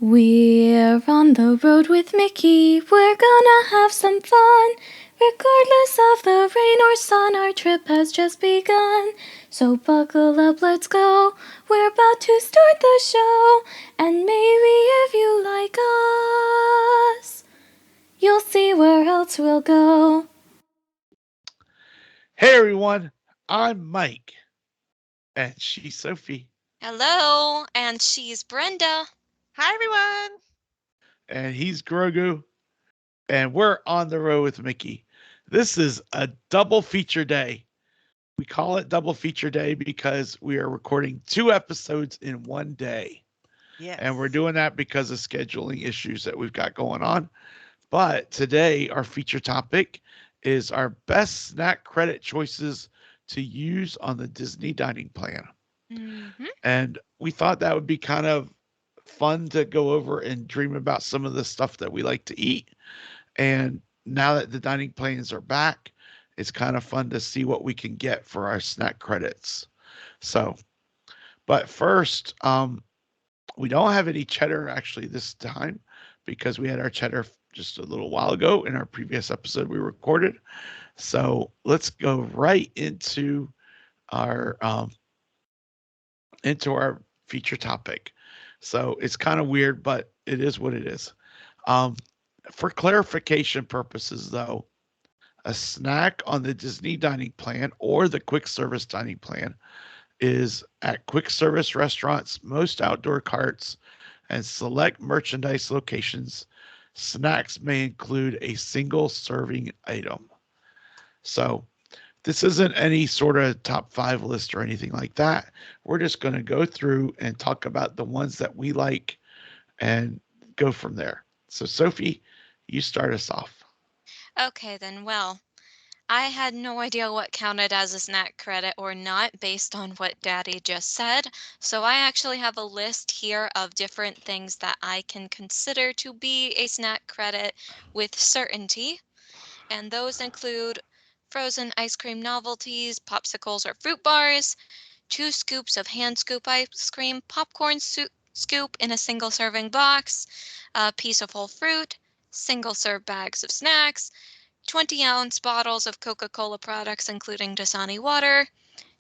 We're on the road with Mickey, we're gonna have some fun. Regardless of the rain or sun, our trip has just begun. So buckle up, let's go, we're about to start the show. And maybe if you like us, you'll see where else we'll go. Hey everyone, I'm Mike, and she's Sophie, Hello, and she's Brenda. Hi, everyone. and he's Grogu, and we're on the road with Mickey. This is a double feature day. We call it double feature day because we are recording 2 episodes in one day. Yes. And we're doing that because of scheduling issues that we've got going on. But today, our feature topic is our best snack credit choices to use on the Disney dining plan. Mm-hmm. And we thought that would be kind of fun to go over and dream about some of the stuff that we like to eat. And now that the dining plans are back, it's kind of fun to see what we can get for our snack credits. So, but first, we don't have any cheddar actually this time because we had our cheddar just a little while ago in our previous episode we recorded. So let's go right our into our feature topic. So it's kind of weird, but it is what it is. Um, for clarification purposes, though, a snack on the Disney dining plan or the quick service dining plan is at quick service restaurants, most outdoor carts, and select merchandise locations. Snacks may include a single serving item. So this isn't any sort of top 5 list or anything like that. We're just going to go through and talk about the ones that we like and go from there. So, Sophie, you start us off. Okay, then, well, I had no idea what counted as a snack credit or not based on what Daddy just said. So I actually have a list here of different things that I can consider to be a snack credit with certainty. And those include frozen ice cream novelties, popsicles or fruit bars, 2 scoops of hand scoop ice cream, popcorn scoop in a single serving box, a piece of whole fruit, single serve bags of snacks, 20-ounce bottles of Coca-Cola products, including Dasani water,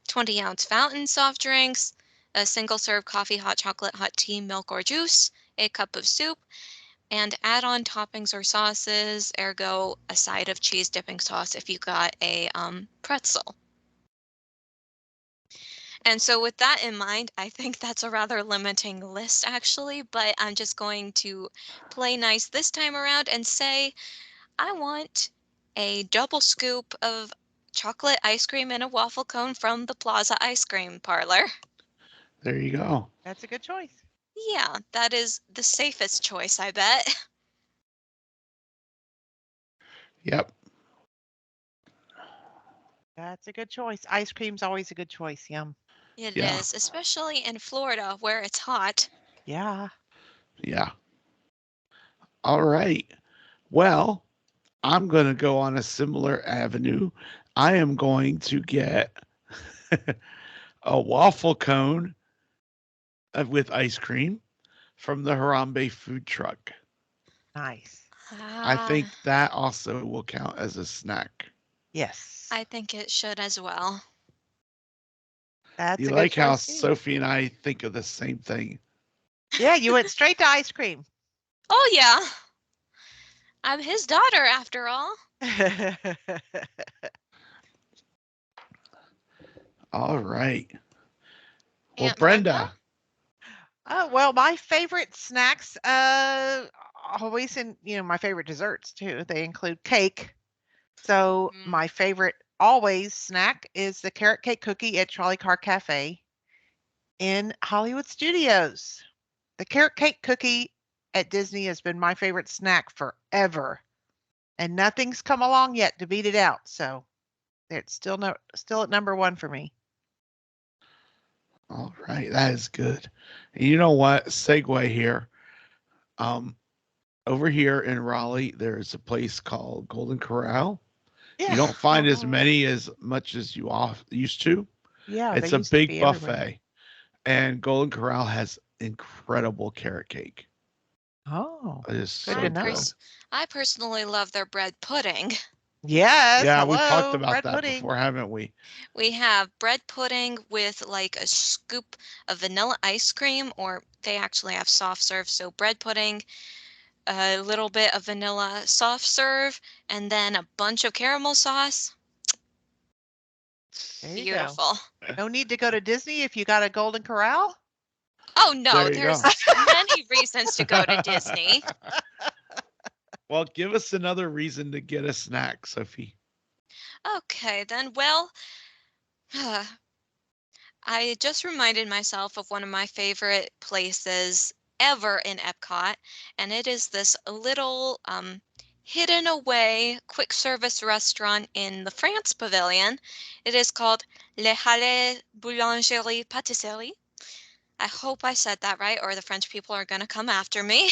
20-ounce fountain soft drinks, a single serve coffee, hot chocolate, hot tea, milk, or juice, a cup of soup, and add on toppings or sauces, ergo a side of cheese dipping sauce if you got a pretzel. And so with that in mind, I think that's a rather limiting list actually, but I'm just going to play nice this time around and say I want a double scoop of chocolate ice cream in a waffle cone from the Plaza Ice Cream Parlor. There you go. That's a good choice. Yeah, that is the safest choice, I bet. Yep. That's a good choice. Ice cream's always a good choice. Yum. It Yeah. is, especially in Florida where it's hot. Yeah. Yeah. All right. Well, I'm going to go on a similar avenue. I am going to get a waffle cone with ice cream from the Harambe food truck. Nice. I Ah, think that also will count as a snack. Yes. I think it should as well. That's You a good like how choice too. Sophie and I think of the same thing. Yeah, you went straight to ice cream. Oh, yeah. I'm his daughter after all. All right. Well, Aunt Brenda? Brenda, Oh, well, my favorite snacks, always my favorite desserts too. They include cake. So Mm, my favorite always snack is the carrot cake cookie at Charlie Carr Cafe in Hollywood Studios. The carrot cake cookie at Disney has been my favorite snack forever, and nothing's come along yet to beat it out. So it's still at number one for me. all right, that is good. And you know what? Segue here. Um, Over here in Raleigh, there's a place called Golden Corral. You Yeah. don't find as Oh, many as much as you used to. yeah. They It's a used to big be everywhere. buffet, and Golden Corral has incredible carrot cake. Oh, It is good so to I, know. good. I personally love their bread pudding. Yes, Yeah, we've talked hello, about bread that pudding. before, haven't we? We have bread pudding with like a scoop of vanilla ice cream, or they actually have soft serve. So bread pudding, a little bit of vanilla soft serve, and then a bunch of caramel sauce. There you go. Beautiful. No need to go to Disney if you got a Golden Corral. Oh no, There you go. there's many reasons to go to Disney. Well, give us another reason to get a snack, Sophie. Okay, then, well, I just reminded myself of one of my favorite places ever in Epcot, and it is this little hidden away quick service restaurant in the France Pavilion. It is called Le Halle Boulangerie Pâtisserie. I hope I said that right, or the French people are going to come after me.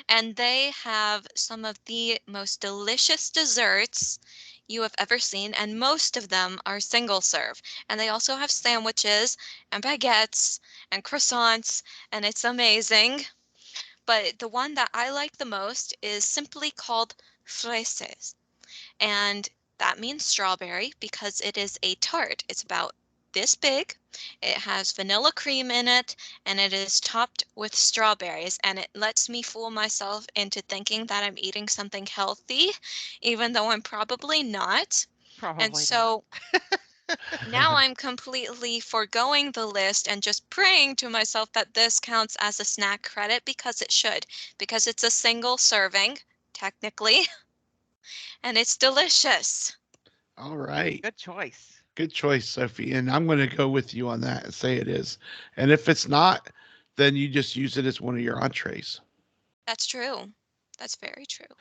And they have some of the most delicious desserts you have ever seen, and most of them are single serve. And they also have sandwiches and baguettes and croissants, and it's amazing. But the one that I like the most is simply called fraises, and that means strawberry because it is a tart. It's about this big. It has vanilla cream in it, and it is topped with strawberries, and it lets me fool myself into thinking that I'm eating something healthy, even though I'm probably not. And Probably not. so now I'm completely foregoing the list and just praying to myself that this counts as a snack credit, because it should, because it's a single serving, technically, and it's delicious. All right. Good choice. Good choice, Sophie. And I'm going to go with you on that and say it is. And if it's not, then you just use it as one of your entrees. That's true. That's very true.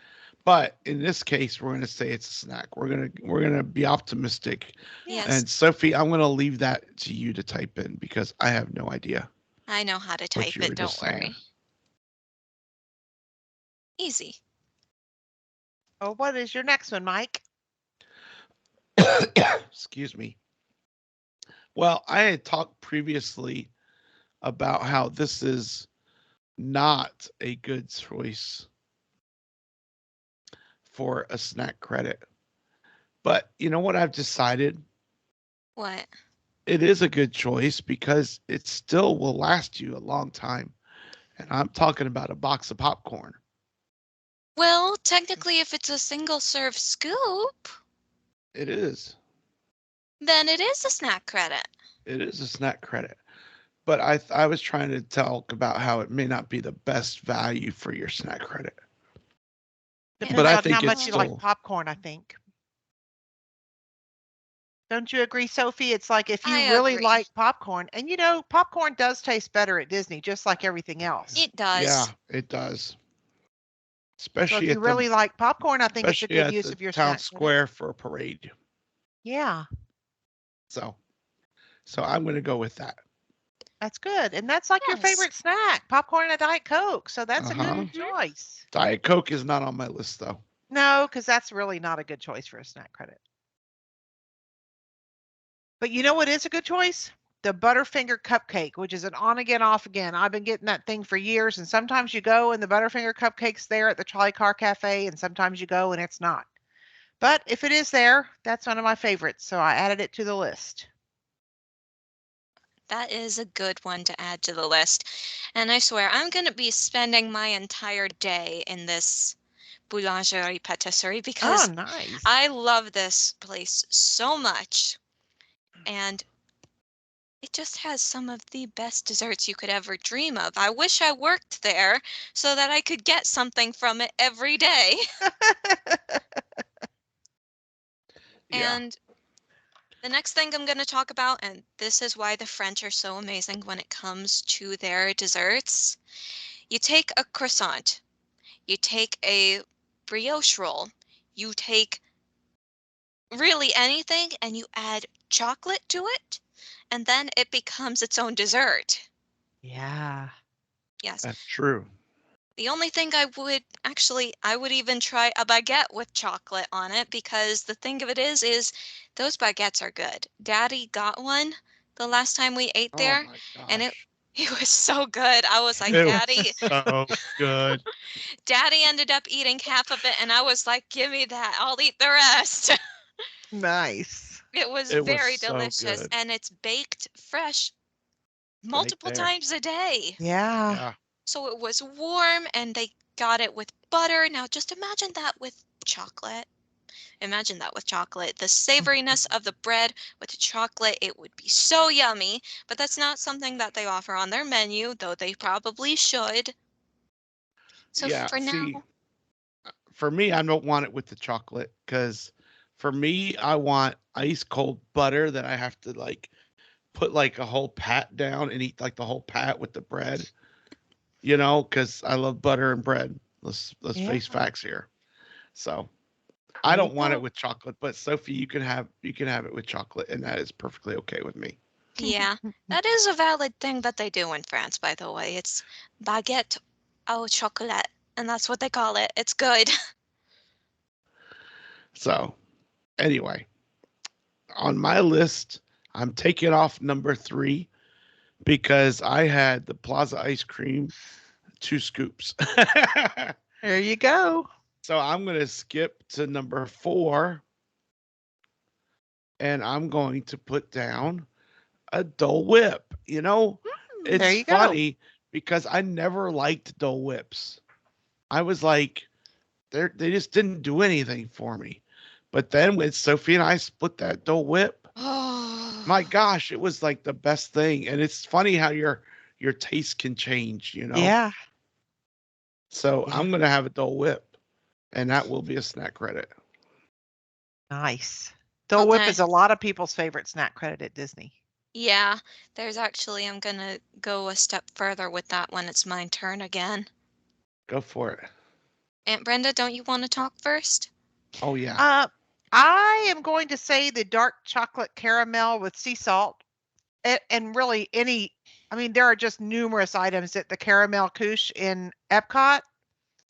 But in this case, we're going to say it's a snack. We're going to be optimistic. Yeah. Yes, And Sophie, I'm going to leave that to you to type in because I have no idea I know how to what type you were it, just don't saying. worry. Easy. Oh, what is your next one, Mike? Excuse me. Well, I had talked previously about how this is not a good choice for a snack credit. But you know what I've decided? What? It is a good choice because it still will last you a long time. And I'm talking about a box of popcorn. Well, technically, if it's a single serve scoop, It is. then it is a snack credit. It is a snack credit. But I was trying to talk about how it may not be the best value for your snack credit. Depends I on think how it's much you like still popcorn, I think. Don't you agree, Sophie? It's like if you I really agree. like popcorn, and popcorn does taste better at Disney, just like everything else. It does. yeah, it does. So if Especially you really like popcorn, I think it's a especially good at use the of your town snack credit. square for a parade. Yeah, So I'm going to go with that. that's good. And that's like your Yes. favorite snack, popcorn and a Diet Coke. So that's a good Mhm. choice. Diet Coke is not on my list though. No, because that's really not a good choice for a snack credit. But you know what is a good choice? The Butterfinger cupcake, which is an on again, off again. I've been getting that thing for years, and sometimes you go and the Butterfinger cupcake's there at the Trolley Car Cafe, and sometimes you go and it's not. But if it is there, that's one of my favorites, so I added it to the list. That is a good one to add to the list. And I swear, I'm going to be spending my entire day in this boulangerie patisserie Oh, because nice. I love this place so much. And it just has some of the best desserts you could ever dream of. I wish I worked there so that I could get something from it every day. Yeah. And the next thing I'm going to talk about, and this is why the French are so amazing when it comes to their desserts. You take a croissant, you take a brioche roll, you take really anything and you add chocolate to it, and then it becomes its own dessert. Yeah. Yes. That's true. The only thing I would even try a baguette with chocolate on it, because the thing of it is those baguettes are good. Daddy got one the last time we ate Oh there, my and gosh. It was so good. I was like, It Daddy, was so good. Daddy ended up eating half of it, and I was like, give me that. I'll eat the rest. Nice. It was It was very so delicious, good. and it's baked fresh Right multiple there. times a day. Yeah. Yeah. So it was warm, and they got it with butter. Now just imagine that with chocolate. Imagine that with chocolate. The savoriness of the bread with the chocolate, it would be so yummy. But that's not something that they offer on their menu, though they probably should. So Yeah. for See, now, for me, I don't want it with the chocolate because for me, I want ice cold butter that I have to like put like a whole pat down and eat like the whole pat with the bread, because I love butter and bread. Let's Yeah. face facts here. So I There you don't want it go. with chocolate, but Sophie, you can have it with chocolate, and that is perfectly okay with me. yeah, that is a valid thing that they do in France, by the way. It's baguette au chocolat, and that's what they call it. It's good. So anyway, on my list, I'm taking off number 3 because I had the Plaza ice cream 2 scoops. There you go. So I'm going to skip to number 4 and I'm going to put down a Dole Whip. There It's you go. funny because I never liked Dole Whips. I was like, they just didn't do anything for me. But then when Sophie and I split that Dole Whip, my Oh, gosh, it was like the best thing. And it's funny how your taste can change. Yeah. So Yeah. I'm gonna have a Dole Whip, and that will be a snack credit. Nice. Dole Whip okay. is a lot of people's favorite snack credit at Disney. Yeah, I'm gonna go a step further with that when it's my turn again. Go for it. Aunt Brenda, don't you want to talk first? Oh yeah. Uh, I am going to say the dark chocolate caramel with sea salt, and really I mean, there are just numerous items at the Caramel Couche in Epcot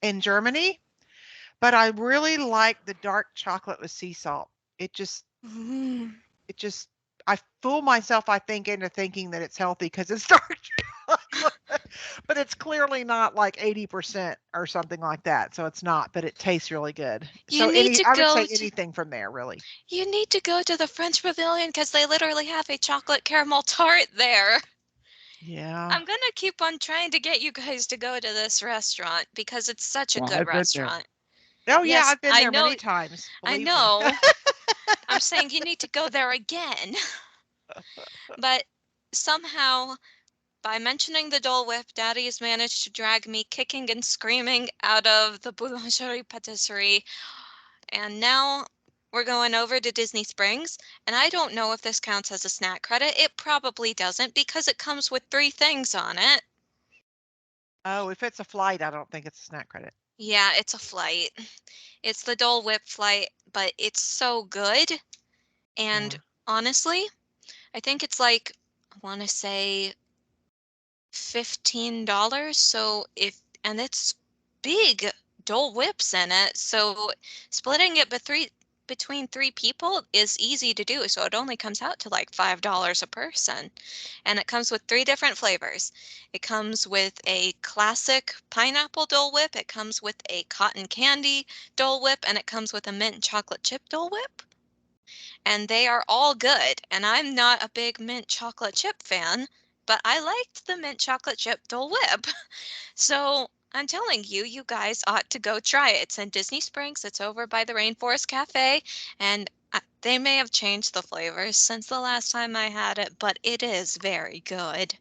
in Germany, but I really like the dark chocolate with sea salt. It just, Mm. it just, I fool myself, I think, into thinking that it's healthy because it's dark chocolate, but it's clearly not like 80% or something like that. So it's not, but it tastes really good. You So need to I would go say to anything from there, really. you need to go to the French Pavilion because they literally have a chocolate caramel tart there. Yeah. I'm gonna keep on trying to get you guys to go to this restaurant because it's such a Well, good I've been there. restaurant. Oh yeah, Yes, I've been there many times, I believe me. know. I'm saying you need to go there again. But somehow, by mentioning the Dole Whip, Daddy has managed to drag me kicking and screaming out of the Boulangerie Patisserie. And now we're going over to Disney Springs. And I don't know if this counts as a snack credit. It probably doesn't because it comes with 3 things on it. Oh, if it's a flight, I don't think it's a snack credit. Yeah, it's a flight. It's the Dole Whip flight, but it's so good. And Yeah. honestly, I think it's like, I want to say $15. And it's big Dole Whips in it. So splitting it between 3 people is easy to do. So it only comes out to like $5 a person. And it comes with 3 different flavors. It comes with a classic pineapple Dole Whip. It comes with a cotton candy Dole Whip, and it comes with a mint chocolate chip Dole Whip. And they are all good. And I'm not a big mint chocolate chip fan, but I liked the mint chocolate chip Dole Whip. So I'm telling you, you guys ought to go try it. It's in Disney Springs. It's over by the Rainforest Cafe, and they may have changed the flavors since the last time I had it, but it is very good.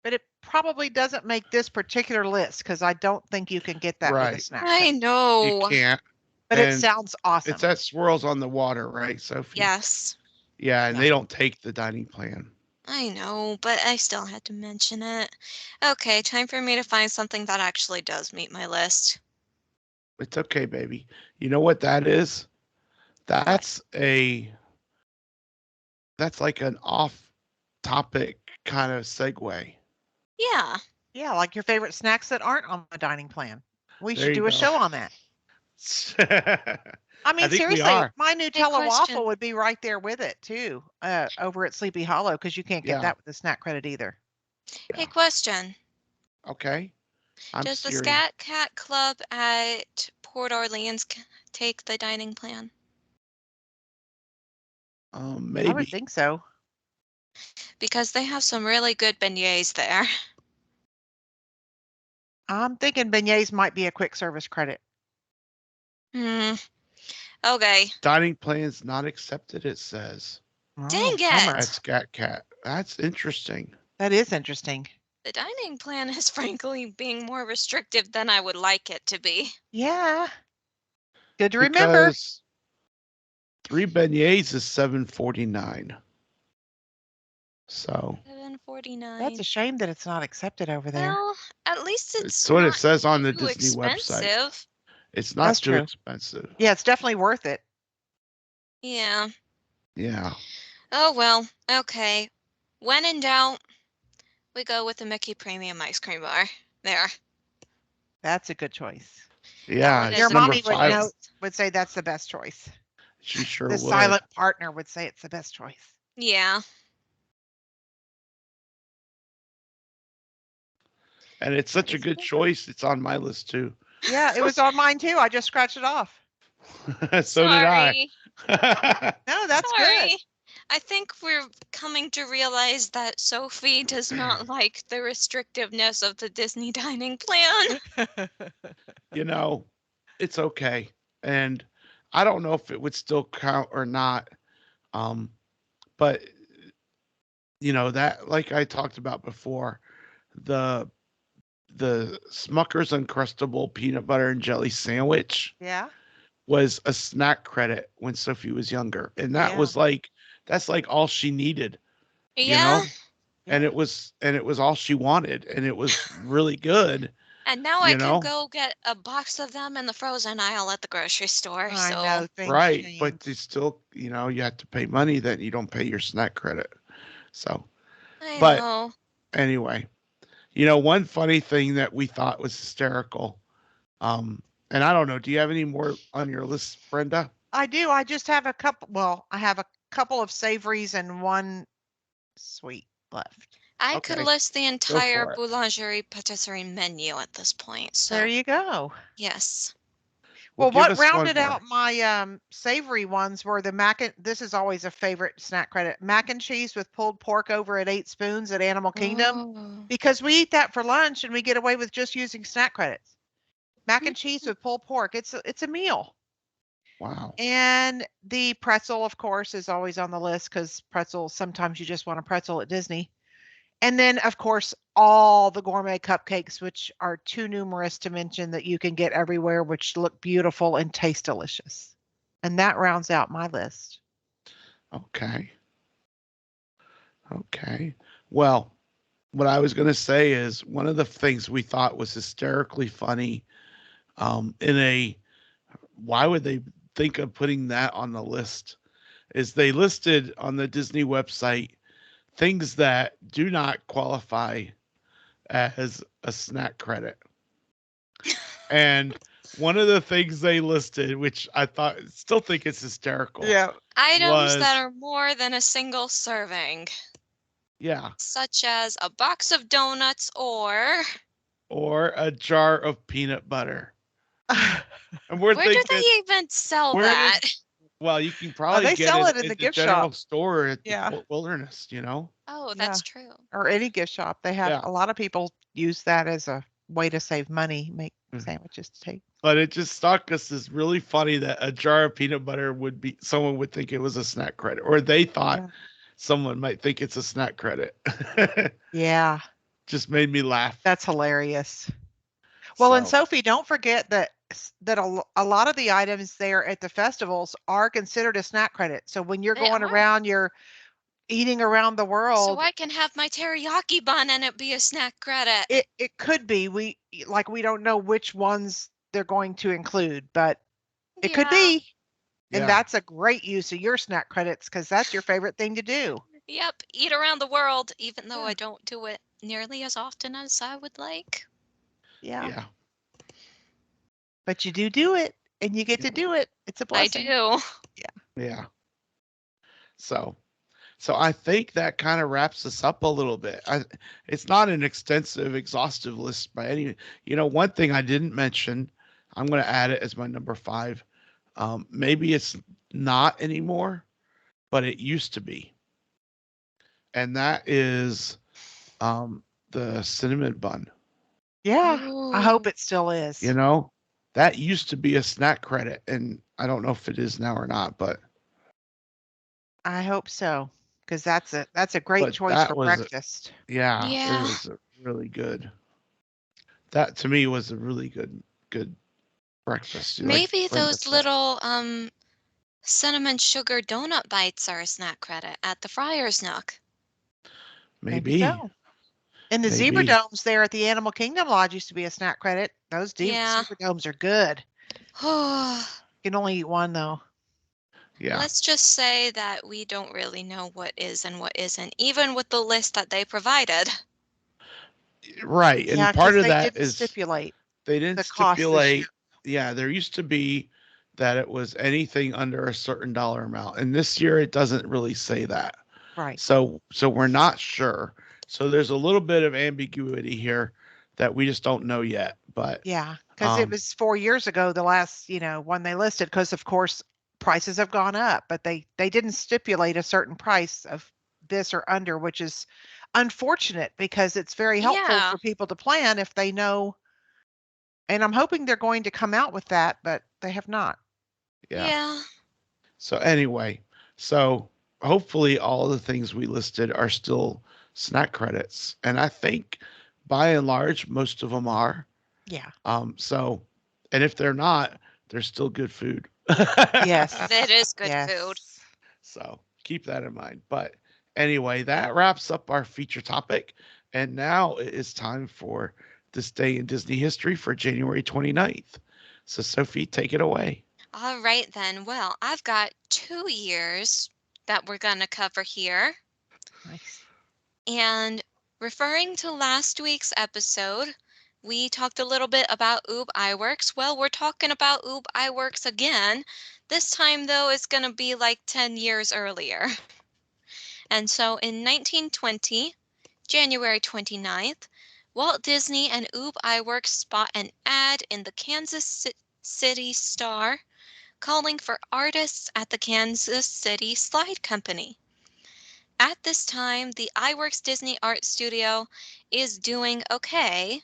But it probably doesn't make this particular list because I don't think you can get that with a Right. snack I credit. You know. can't. But it And sounds it's awesome. at Swirls on the Water, right, Sophie? Yes, Yeah, and Yeah. they don't take the dining plan. I know, but I still had to mention it. Okay, time for me to find something that actually does meet my list. It's okay, baby. You know what that is? What? That's like an off topic kind of segue. Yeah. Yeah, like your favorite snacks that aren't on the dining plan. We There should you do a go. show on that. I I mean, think we seriously, are. my Hey, Nutella waffle question. would be right there with it too, over at Sleepy Hollow because you can't get Yeah. that with a snack credit either. Hey, Yeah. question. Okay. I'm Does the serious. Scat Cat Club at Port Orleans take the dining plan? I would Maybe. think so. Because they have some really good beignets there. I'm thinking beignets might be a quick service credit. Hmm. Okay. Dining plans not accepted, it says. Dang Oh, it. bummer. At Scat Cat. That's interesting. That is interesting. The dining plan is frankly being more restrictive than I would like it to be. Yeah. Good to remember. Because 3 beignets is $7.49. So $7.49. That's a shame that it's not accepted over there. Well, at least it's it's what it not says on the too Disney website. expensive. It's not That's too true. expensive. Yeah, it's definitely worth it. Yeah. Yeah. Oh well. Okay. When in doubt, we go with the Mickey Premium Ice Cream Bar. There. That's a good choice. Yeah, That it's Your is a number mommy good would 5. know, choice. would say that's the best choice. She sure The would. silent partner would say it's the best choice. Yeah. And it's such a good choice. It's on my list too. Yeah, it was on mine too. I just scratched it off. So did I. Sorry. No, that's Sorry. good. I think we're coming to realize that Sophie does not like the restrictiveness of the Disney dining plan. You know, it's okay. And I don't know if it would still count or not. Um, but that, like I talked about before, the Smucker's Uncrustable peanut butter and jelly sandwich Yeah. was a snack credit when Sophie was younger. And that Yeah. was that's like all she needed, you Yeah. know? And Yeah. it was all she wanted. And it was really good, And now I you could know? go get a box of them in the frozen aisle at the grocery store. I So know things Right. change. But you still, you have to pay money that you don't pay your snack credit. So, I but know. anyway, one funny thing that we thought was hysterical. And I don't know, do you have any more on your list, Brenda? I do. I just have a couple. Well, I have a couple of savories and one sweet left. I could Okay, list the go entire for it. boulangerie patisserie menu at this point. So There you go. yes. Well, Well, give what us one rounded more. out my savory ones were the this is always a favorite snack credit, mac and cheese with pulled pork over at 8 Spoons at Animal Kingdom, Oh. because we eat that for lunch and we get away with just using snack credits. Mac and cheese with pulled pork. It's a meal. Wow. And the pretzel, of course, is always on the list because pretzel, sometimes you just want a pretzel at Disney. And then, of course, all the gourmet cupcakes, which are too numerous to mention, that you can get everywhere, which look beautiful and taste delicious. And that rounds out my list. Okay. Okay. Well, what I was going to say is one of the things we thought was hysterically funny in a why would they think of putting that on the list is they listed on the Disney website things that do not qualify as a snack credit. And one of the things they listed, which I still think it's hysterical, Items that was are more than a single serving, yeah, such as a box of donuts or or a jar of peanut butter. And we're where do thinking, they even sell where that? does well, you can probably They get sell it it in the at the gift general shop. store at the Yeah. Port Wilderness, Oh, Yeah. that's true. Or any gift shop. They have Yeah. a lot of people use that as a way to save money, make Mhm. sandwiches to take. But it just struck us as really funny that a jar of peanut butter someone would think it was a snack credit, or they thought Yeah. someone might think it's a snack credit. Yeah, Just made me laugh. that's hilarious. Well, and So, Sophie, don't forget that a lot of the items there at the festivals are considered a snack credit. So when you're They going are. around, you're eating around the So world. I can have my teriyaki bun and it be a snack credit. It could be we don't know which ones they're going to include, but it could Yeah. be. And yeah. that's a great use of your snack credits because that's your favorite thing to do. Yep. Eat around the world, even though Yeah. I don't do it nearly as often as I would like. Yeah. Yeah. But you do it and you get to do it. It's a I blessing. do. Yeah. So, So I think that kind of wraps us up a little bit. It's not an extensive, exhaustive list by any. One thing I didn't mention, I'm going to add it as my number 5. Maybe it's not anymore, but it used to be, and that is the cinnamon bun. Yeah, I hope Ooh. it still is. You know, that used to be a snack credit, and I don't know if it is now or not, I hope so, because that's a great but choice that for was breakfast. yeah, it Yeah. was really good. That to me was a really good breakfast, like Maybe Brenda those said. little cinnamon sugar donut bites are a snack credit at the Friar's Nook. Maybe Maybe, so. And the zebra maybe, domes there at the Animal Kingdom Lodge used to be a snack credit. Those Yeah. zebra domes are good. You can only eat one though. yeah, Let's just say that we don't really know what is and what isn't, even with the list that they provided. right. Yeah, And because part of they that didn't is stipulate they didn't the cost this year. stipulate. Yeah, there used to be that it was anything under a certain dollar amount, and this year it doesn't really say that. Right. So we're not sure. So there's a little bit of ambiguity here that we just don't know yet. But Yeah, because it um, was 4 years ago, the last, one they listed, because of course prices have gone up, but they didn't stipulate a certain price of this or under, which is unfortunate because it's very helpful Yeah. for people to plan if they know. And I'm hoping they're going to come out with that, but they have not. yeah. Yeah. So anyway, so hopefully all the things we listed are still snack credits, and I think by and large most of them are. Yeah. So, and if they're not, they're still good food. That Yes. is good food. Yes. So keep that in mind. But anyway, that wraps up our feature topic. And now it is time for this day in Disney history for January 29th. So, Sophie, take it away. All right, then. Well, I've got 2 years that we're going to cover here. Nice. And referring to last week's episode, we talked a little bit about Oob Iwerks. Well, we're talking about Oob Iwerks again. This time, though, it's going to be like 10 years earlier. And so in 1920, January 29th, Walt Disney and Oob Iwerks spot an ad in the City Star calling for artists at the Kansas City Slide Company. At this time, the iWorks Disney Art Studio is doing okay,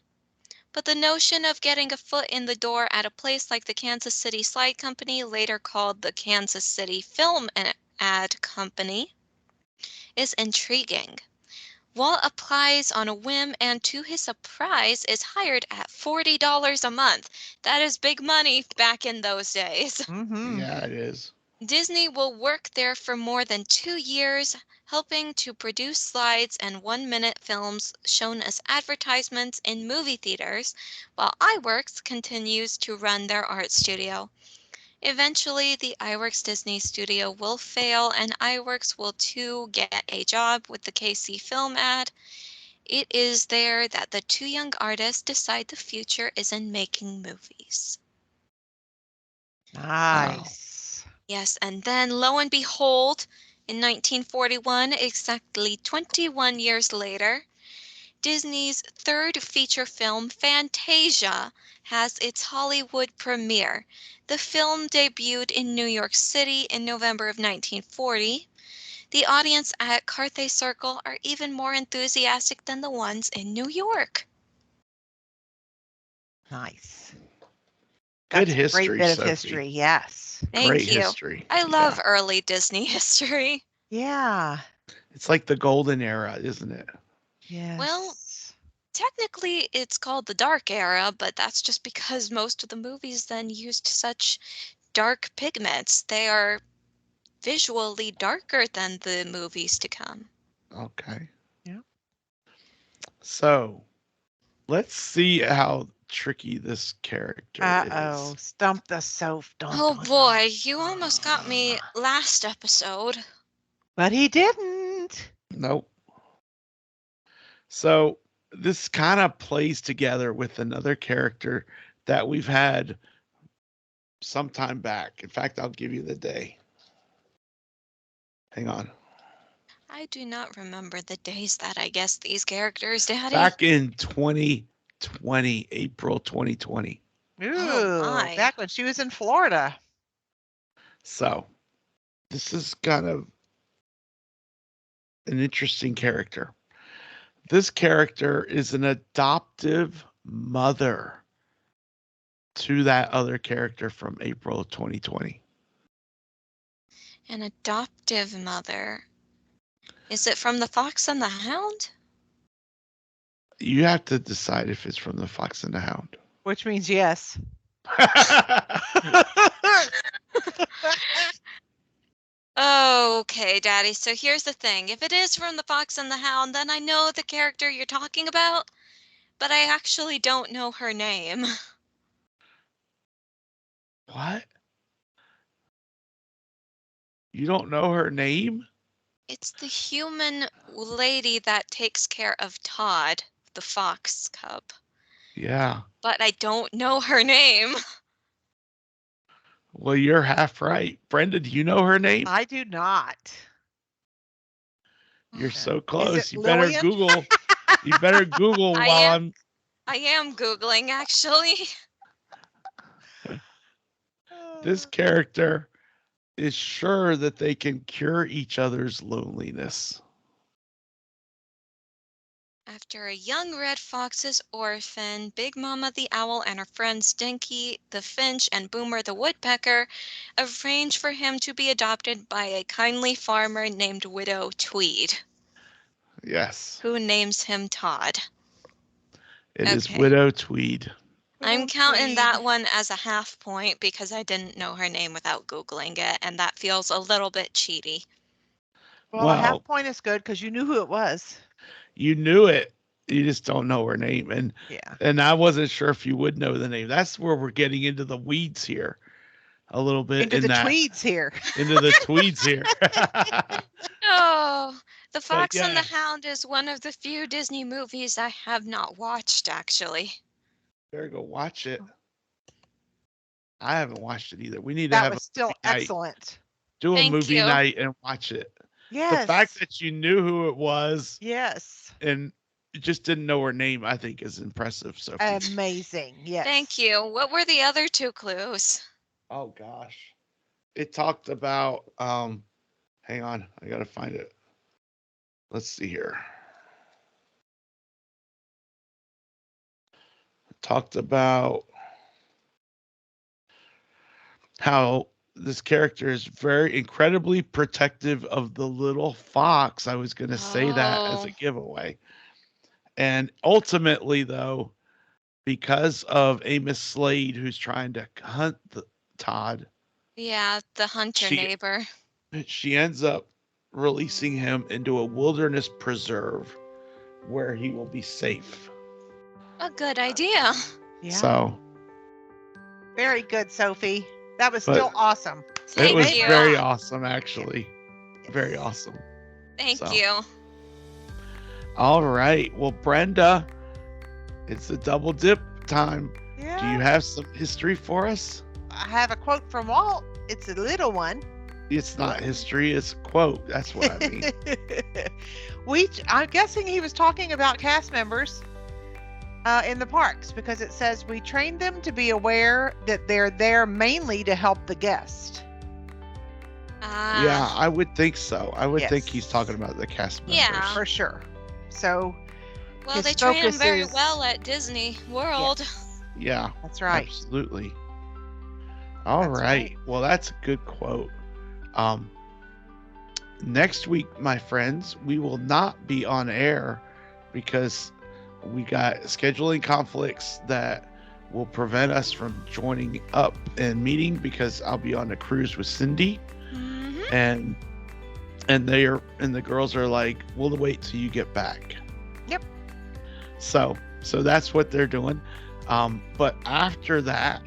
but the notion of getting a foot in the door at a place like the Kansas City Slide Company, later called the Kansas City Film and Ad Company, is intriguing. Walt applies on a whim and to his surprise is hired at $40 a month. That is big money back in those days. Mm-hmm. Yeah, it is. Disney will work there for more than 2 years, helping to produce slides and 1 minute films shown as advertisements in movie theaters, while iWorks continues to run their art studio. Eventually, the iWorks Disney studio will fail, and iWorks will too get a job with the KC Film ad. It is there that the two young artists decide the future is in making movies. Wow. Nice. Yes, and then lo and behold, in 1941, exactly 21 years later, Disney's third feature film, Fantasia, has its Hollywood premiere. The film debuted in New York City in November of 1940. The audience at Carthay Circle are even more enthusiastic than the ones in New York. Nice. Good That's a great history, bit of Sophie. history. Yes. Great Thank you. history. I Yeah. love early Disney history. Yeah. It's like the golden era, isn't it? Well, Yes. technically, it's called the Dark Era, but that's just because most of the movies then used such dark pigments. They are visually darker than the movies to come. Okay. Yeah. So let's see how tricky this character Uh-oh. is. Stump the Soph. Dun, Oh dun, dun. boy, you almost got me last episode. But he didn't. Nope. So this kind of plays together with another character that we've had some time back. In fact, I'll give you the day. Hang on. I do not remember the days that I guessed these characters, Daddy. Back in 2020, April 2020. Ooh, my. back when she was in Florida. So this is kind of an interesting character. This character is an adoptive mother to that other character from April of 2020. An adoptive mother. Is it from The Fox and the Hound? You have to decide if it's from The Fox and the Hound. Which means yes. Okay, Daddy. So here's the thing. If it is from The Fox and the Hound, then I know the character you're talking about, but I actually don't know her name. What? You don't know her name? It's the human lady that takes care of Todd, the fox cub. Yeah. But I don't know her name. Well, you're half right. Brenda, do you know her name? I do not. You're so Is close. it You better Lillian? Google. You better Google I while am- I am Googling, actually. This character is sure that they can cure each other's loneliness. After a young red fox is orphaned, Big Mama the owl and her friends Dinky the finch and Boomer the woodpecker arrange for him to be adopted by a kindly farmer named Widow Tweed, Yes, who names him Todd. it is Okay. Widow Tweed. I'm Widow counting Tweed. that one as a half point because I didn't know her name without Googling it, and that feels a little bit cheaty. Well, a Well- half point is good because you knew who it was. You knew it. You just don't know her name. Yeah. And I wasn't sure if you would know the name. That's where we're getting into the weeds here a little bit. Into in the that, tweeds here. Into the tweeds here. Oh, The Fox and the yeah. Hound is one of the few Disney movies I have not watched, actually. Better go watch it. I haven't watched it either. We need to That have was a still movie night. excellent. Do a Thank movie you. night and watch it. Yes. The fact that you knew who it was Yes. and you just didn't know her name, I think is impressive, Sophie. Amazing. Yes. Thank you. What were the other two clues? Oh gosh. It talked about hang on, I gotta find it. Let's see here. It talked about how this character is very incredibly protective of the little fox. I was gonna say that as a Oh. giveaway. And ultimately, though, because of Amos Slade, who's trying to hunt Todd, Yeah, the hunter She- neighbor. she ends up releasing him into a wilderness preserve where he will be safe. A good idea. Yeah. So Very good, Sophie. That was But- still awesome. Thank it was you. very awesome, actually. Very Yes. awesome. Thank So. you. All right. Well, Brenda, it's a double dip time. Yeah. Do you have some history for us? I have a quote from Walt. It's a little one. It's not history, it's a quote. That's what I mean. I'm guessing he was talking about cast members in the parks because it says we train them to be aware that they're there mainly to help the guest. Yeah, I would think so. I would think Yes. he's talking about the cast members. Yeah. For sure. So Well, his they train him focus very is- well at Disney World. Yeah, that's right. absolutely. All That's right. right. Well, that's a good quote. Next week, my friends, we will not be on air because we got scheduling conflicts that will prevent us from joining up and meeting because I'll be on a cruise with Cindy Mhm. and the girls are like, we'll wait till you get back. Yep. So that's what they're doing. But after that,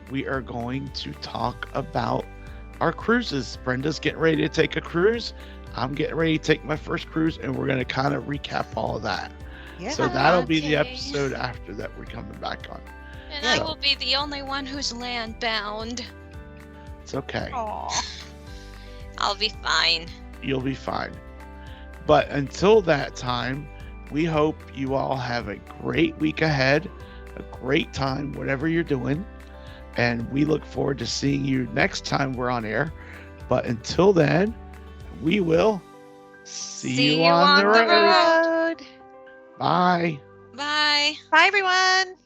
we are going to talk about our cruises. Brenda's getting ready to take a cruise. I'm getting ready to take my first cruise, and we're going to kind of recap all of that. Yeah. So that'll be the Okay. episode after that we're coming back on. And I So- will be the only one who's land bound. It's okay. Aw. I'll be fine. You'll be fine. But until that time, we hope you all have a great week ahead, a great time, whatever you're doing. And we look forward to seeing you next time we're on air. But until then, we will see you on the road. road. Bye. Bye. Bye, everyone.